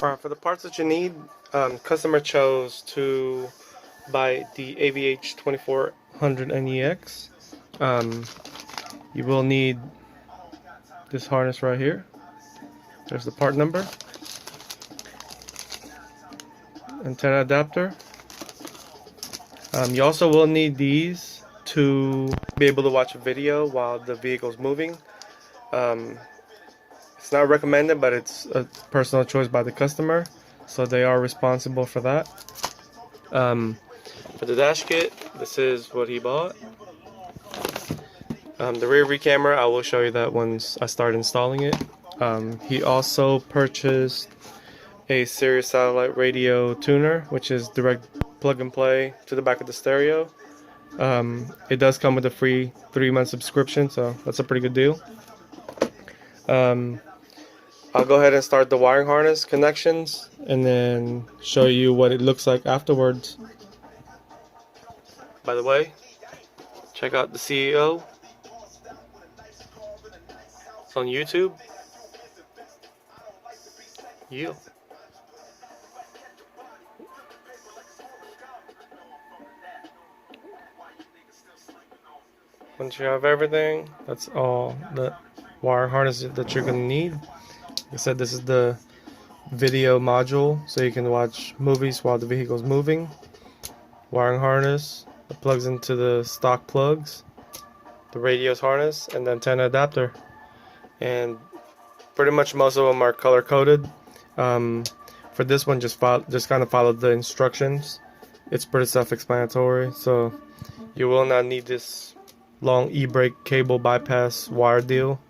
Alright, for the parts that you need, customer chose to buy the AVH 2400 NEX. You will need this harness right here. There's the part number. Antenna adapter. You also will need these to be able to watch a video while the vehicle's moving. It's not recommended, but it's a personal choice by the customer, so they are responsible for that. For the dash kit, this is what he bought. The rear view camera, I will show you that once I start installing it. He also purchased a Sirius satellite radio tuner, which is direct plug and play to the back of the stereo. It does come with a free 3-month subscription, so that's a pretty good deal. I'll go ahead and start the wiring harness connections and then show you what it looks like afterwards. By the way, check out the CEO. It's on YouTube. Yeah. Once you have everything, that's all the wire harness that you're going to need. Like I said, this is the video module, so you can watch movies while the vehicle's moving. Wiring harness, it plugs into the stock plugs, the radio's harness, and the antenna adapter. And pretty much most of them are color coded. For this one, just kind of follow the instructions. It's pretty self-explanatory, so you will not need this long e-brake cable bypass wire deal.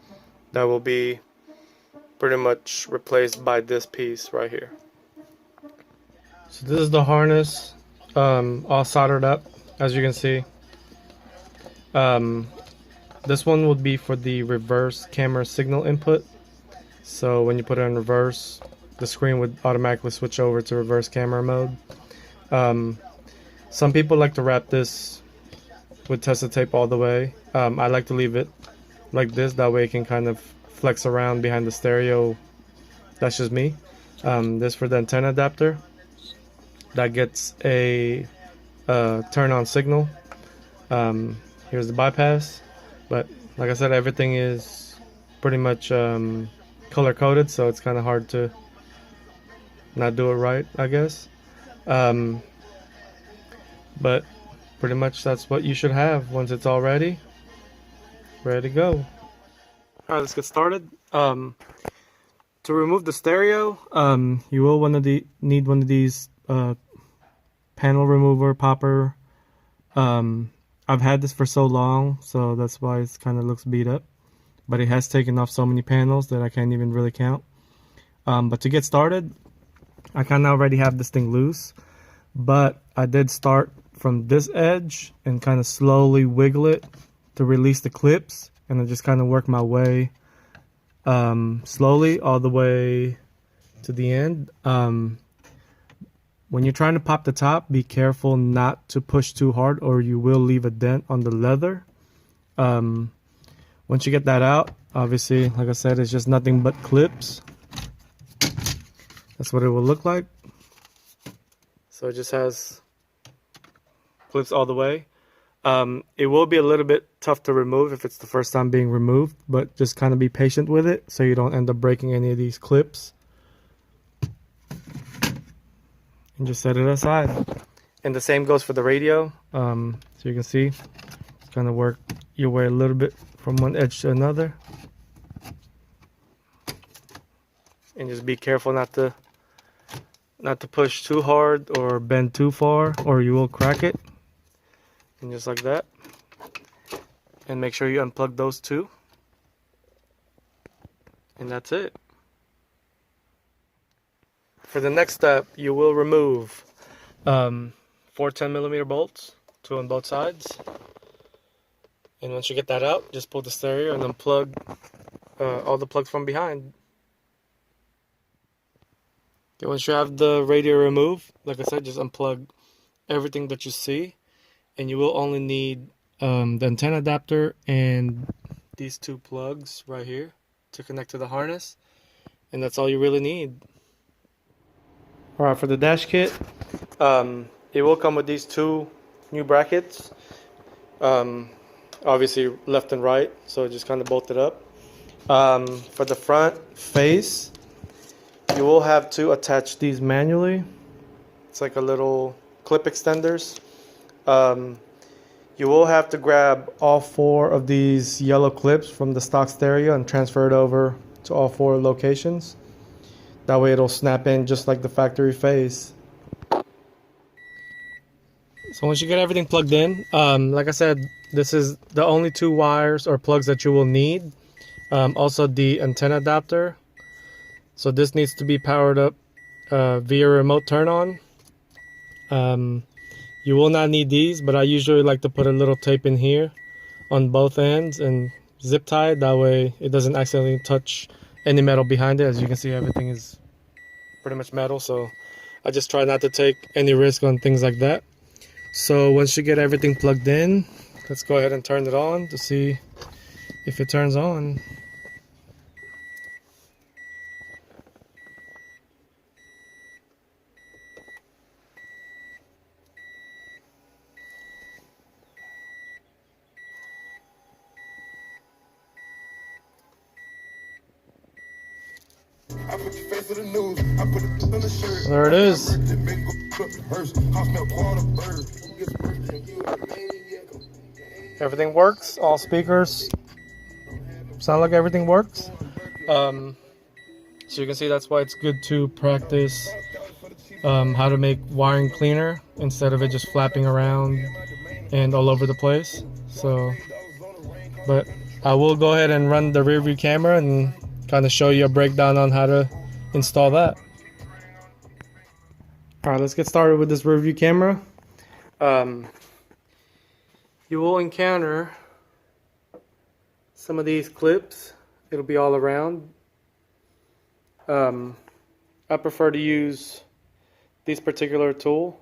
That will be pretty much replaced by this piece right here. So this is the harness, all soldered up, as you can see. This one would be for the reverse camera signal input. So when you put it in reverse, the screen would automatically switch over to reverse camera mode. Some people like to wrap this with Tessa tape all the way. I like to leave it like this, that way it can kind of flex around behind the stereo. That's just me. This for the antenna adapter. That gets a turn on signal. Here's the bypass. But like I said, everything is pretty much color coded, so it's kind of hard to not do it right, I guess. But pretty much that's what you should have once it's all ready to go. Alright, let's get started. To remove the stereo, you will need one of these panel remover popper. I've had this for so long, so that's why it kind of looks beat up. But it has taken off so many panels that I can't even really count. But to get started, I kind of already have this thing loose. But I did start from this edge and kind of slowly wiggle it to release the clips. And I just kind of work my way slowly all the way to the end. When you're trying to pop the top, be careful not to push too hard or you will leave a dent on the leather. Once you get that out, obviously, like I said, it's just nothing but clips. That's what it will look like. So it just has clips all the way. It will be a little bit tough to remove if it's the first time being removed, but just kind of be patient with it so you don't end up breaking any of these clips. And just set it aside. And the same goes for the radio. So you can see, just kind of work your way a little bit from one edge to another. And just be careful not to push too hard or bend too far, or you will crack it. And just like that. And make sure you unplug those two. And that's it. For the next step, you will remove 4 10mm bolts, 2 on both sides. And once you get that out, just pull the stereo and unplug all the plugs from behind. Okay, once you have the radio removed, like I said, just unplug everything that you see. And you will only need the antenna adapter and these 2 plugs right here to connect to the harness. And that's all you really need. Alright, for the dash kit, it will come with these two new brackets. Obviously left and right, so just kind of bolt it up. For the front face, you will have to attach these manually. It's like a little clip extenders. You will have to grab all 4 of these yellow clips from the stock stereo and transfer it over to all 4 locations. That way it'll snap in just like the factory face. So once you get everything plugged in, like I said, this is the only 2 wires or plugs that you will need. Also the antenna adapter. So this needs to be powered up via remote turn on. You will not need these, but I usually like to put a little tape in here on both ends and zip tie it. That way it doesn't accidentally touch any metal behind it. As you can see, everything is pretty much metal, so I just try not to take any risk on things like that. So once you get everything plugged in, let's go ahead and turn it on to see if it turns on. There it is. Everything works. All speakers sound like everything works. So you can see that's why it's good to practice how to make wiring cleaner instead of it just flapping around and all over the place. So, but I will go ahead and run the rear view camera and kind of show you a breakdown on how to install that. Alright, let's get started with this rear view camera. You will encounter some of these clips. It'll be all around. I prefer to use this particular tool.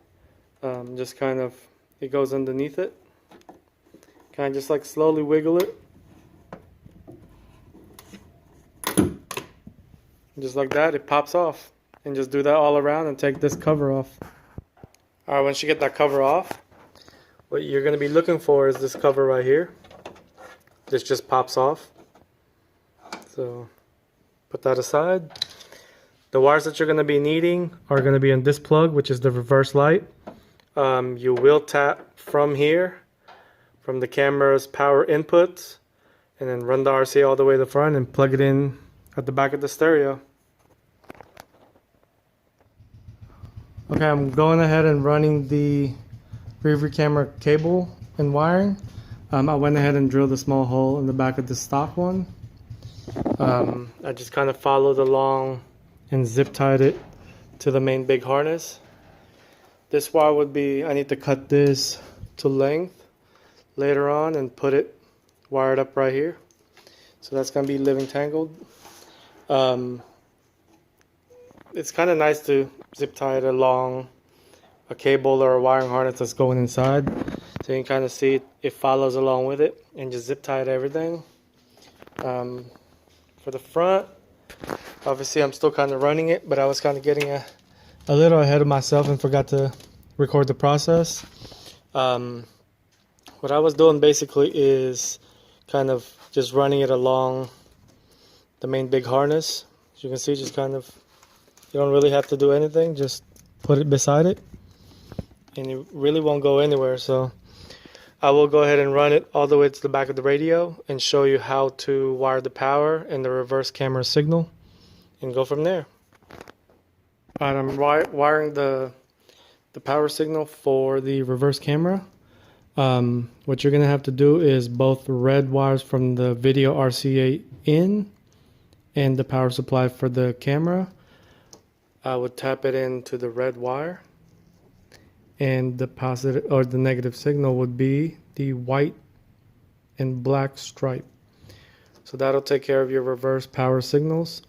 Just kind of, it goes underneath it. Kind of just like slowly wiggle it. Just like that, it pops off. And just do that all around and take this cover off. Alright, once you get that cover off, what you're going to be looking for is this cover right here. This just pops off. So put that aside. The wires that you're going to be needing are going to be in this plug, which is the reverse light. You will tap from here, from the camera's power inputs, and then run the RCA all the way to the front and plug it in at the back of the stereo. Okay, I'm going ahead and running the rear view camera cable and wiring. I went ahead and drilled a small hole in the back of the stock one. I just kind of followed along and zip tied it to the main big harness. This wire would be, I need to cut this to length later on and put it wired up right here. So that's going to be living tangled. It's kind of nice to zip tie it along a cable or a wiring harness that's going inside, so you can kind of see it follows along with it, and just zip tie it everything. For the front, obviously I'm still kind of running it, but I was kind of getting a little ahead of myself and forgot to record the process. What I was doing basically is kind of just running it along the main big harness. As you can see, just kind of, you don't really have to do anything, just put it beside it and it really won't go anywhere. So I will go ahead and run it all the way to the back of the radio and show you how to wire the power and the reverse camera signal and go from there. Alright, I'm wiring the power signal for the reverse camera. What you're going to have to do is both red wires from the video RCA in and the power supply for the camera. I would tap it into the red wire, and the positive or the negative signal would be the white and black stripe. So that'll take care of your reverse power signals.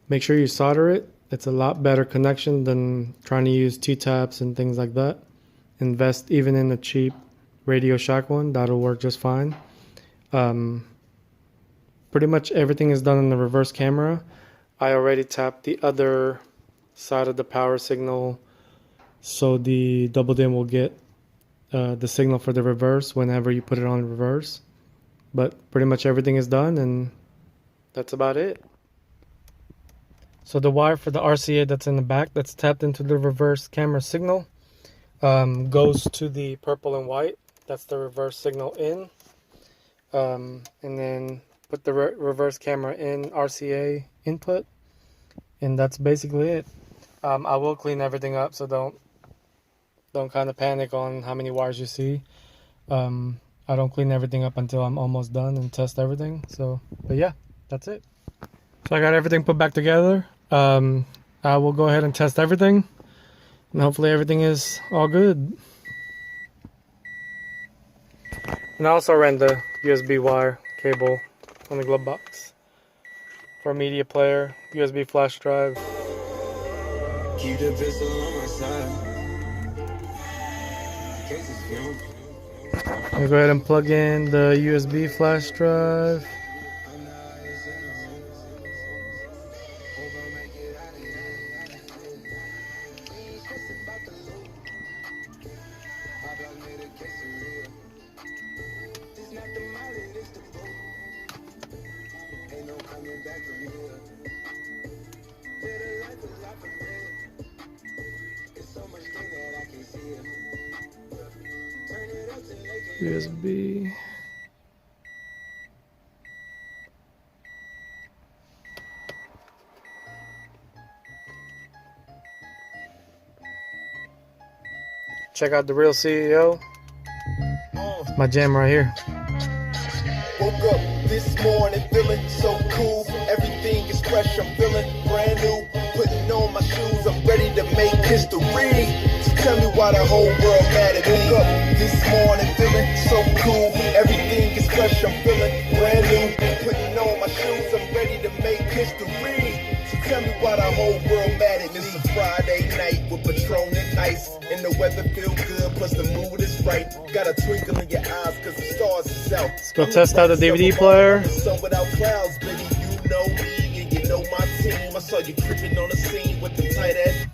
Make sure you solder it. It's a lot better connection than trying to use T-taps and things like that. Invest even in a cheap Radio Shack one. That'll work just fine. Pretty much everything is done in the reverse camera. I already tapped the other side of the power signal, so the double dim will get the signal for the reverse whenever you put it on reverse. But pretty much everything is done, and that's about it. So the wire for the RCA that's in the back, that's tapped into the reverse camera signal, goes to the purple and white. That's the reverse signal in. And then put the reverse camera in RCA input, and that's basically it. I will clean everything up, so don't kind of panic on how many wires you see. I don't clean everything up until I'm almost done and test everything. So, but yeah, that's it. So I got everything put back together. I will go ahead and test everything, and hopefully everything is all good. And I also ran the USB wire cable on the glove box for a media player, USB flash drive. Keep the pistol on my side. I'll go ahead and plug in the USB flash drive. USB. Check out The Real CEO. It's my jam right here. Woke up this morning feeling so cool. Everything is fresh, I'm feeling brand new. Putting on my shoes, I'm ready to make history. So tell me why the whole world mad at me. Woke up this morning feeling so cool. Everything is fresh, I'm feeling brand new. Putting on my shoes, I'm ready to make history. So tell me why the whole world mad at me. It's a Friday night with Patron and ice. And the weather feel good, plus the mood is right. Got a twinkle in your eyes, cause the stars is out. Let's go test out the DVD player. Sun without clouds, baby, you know me and you know my team. I saw you tripping on the scene with the tight ass.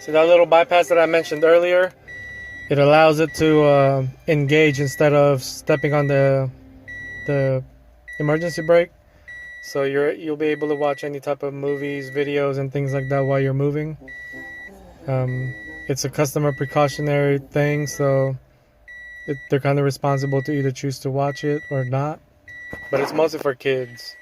See that little bypass that I mentioned earlier? It allows it to engage instead of stepping on the emergency brake. So you'll be able to watch any type of movies, videos, and things like that while you're moving. It's a customer precautionary thing, so they're kind of responsible to either choose to watch it or not. But it's mostly for kids.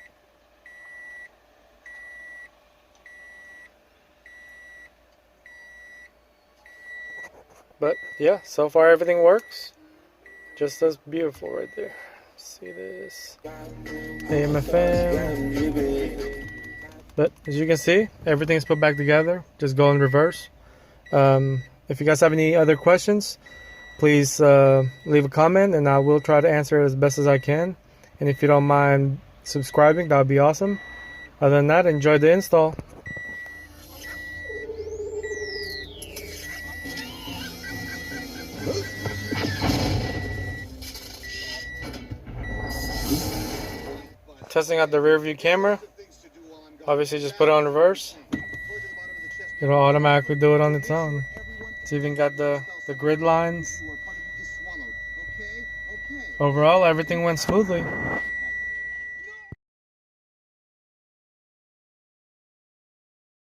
But yeah, so far everything works. Just as beautiful right there. See this? AM/FM. But as you can see, everything's put back together. Just go in reverse. If you guys have any other questions, please leave a comment and I will try to answer it as best as I can. And if you don't mind subscribing, that would be awesome. Other than that, enjoy the install. Testing out the rear view camera. Obviously just put it on reverse. It'll automatically do it on its own. It's even got the grid lines. Overall, everything went smoothly.